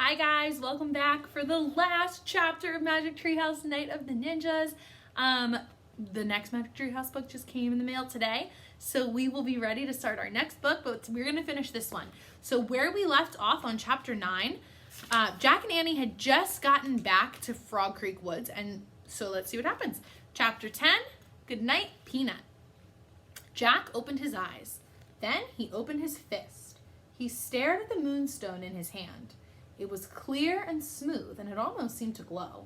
Hi guys, welcome back for the last chapter of Magic Treehouse Night of the Ninjas. The next Magic Treehouse book just came in the mail today, so we will be ready to start our next book, but we're going to finish this one. So where we left off on chapter 9, Jack and Annie had just gotten back to Frog Creek Woods, and so let's see what happens. Chapter 10, Goodnight, Peanut. Jack opened his eyes. Then he opened his fist. He stared at the moonstone in his hand. It was clear and smooth, and it almost seemed to glow.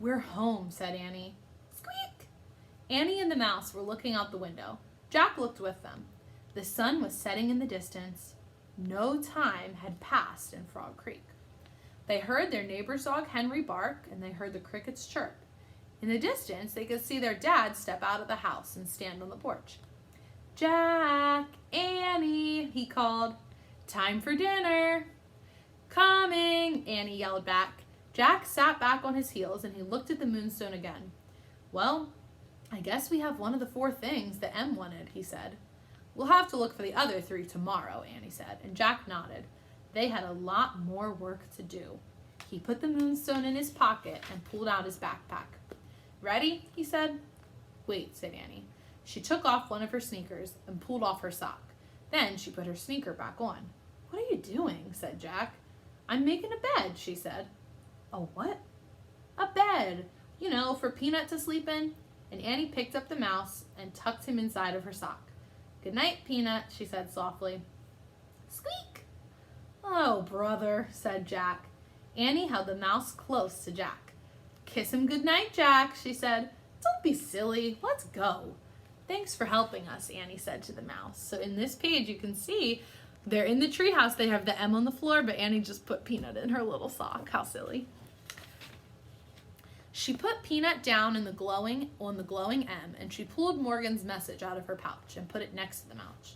"We're home," said Annie. Squeak! Annie and the mouse were looking out the window. Jack looked with them. The sun was setting in the distance. No time had passed in Frog Creek. They heard their neighbor's dog Henry bark, and they heard the crickets chirp. In the distance, they could see their dad step out of the house and stand on the porch. "Jack, Annie," he called. "Time for dinner." "Coming," Annie yelled back. Jack sat back on his heels and he looked at the moonstone again. "Well, I guess we have one of the 4 things that Em wanted," he said. "We'll have to look for the other 3 tomorrow," Annie said, and Jack nodded. They had a lot more work to do. He put the moonstone in his pocket and pulled out his backpack. "Ready?" he said. "Wait," said Annie. She took off one of her sneakers and pulled off her sock. Then she put her sneaker back on. "What are you doing?" said Jack. "I'm making a bed," she said. "A what?" "A bed, for Peanut to sleep in." And Annie picked up the mouse and tucked him inside of her sock. "Good night, Peanut," she said softly. Squeak! "Oh, brother," said Jack. Annie held the mouse close to Jack. "Kiss him good night, Jack," she said. "Don't be silly. Let's go." "Thanks for helping us," Annie said to the mouse. So in this page, you can see they're in the treehouse. They have the M on the floor, but Annie just put Peanut in her little sock. How silly. She put Peanut down on the glowing M, and she pulled Morgan's message out of her pouch and put it next to the mouse.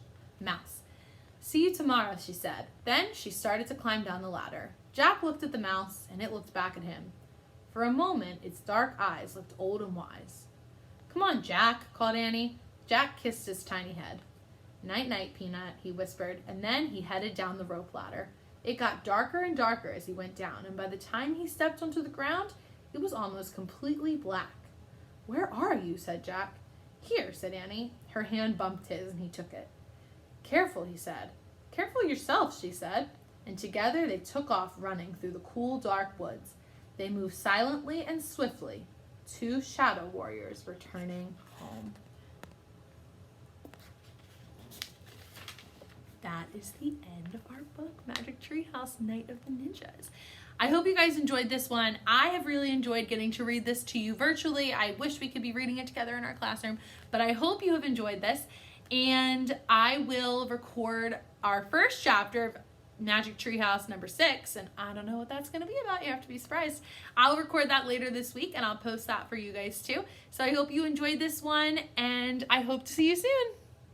"See you tomorrow," she said. Then she started to climb down the ladder. Jack looked at the mouse, and it looked back at him. For a moment, its dark eyes looked old and wise. "Come on, Jack," called Annie. Jack kissed his tiny head. "Night-night, Peanut," he whispered, and then he headed down the rope ladder. It got darker and darker as he went down, and by the time he stepped onto the ground, it was almost completely black. "Where are you?" said Jack. "Here," said Annie. Her hand bumped his, and he took it. "Careful," he said. "Careful yourself," she said. And together they took off running through the cool, dark woods. They moved silently and swiftly. 2 shadow warriors returning home. That is the end of our book, Magic Treehouse Night of the Ninjas. I hope you guys enjoyed this one. I have really enjoyed getting to read this to you virtually. I wish we could be reading it together in our classroom, but I hope you have enjoyed this. And I will record our first chapter of Magic Treehouse number 6, and I don't know what that's going to be about. You have to be surprised. I'll record that later this week, and I'll post that for you guys too. So I hope you enjoyed this one, and I hope to see you soon.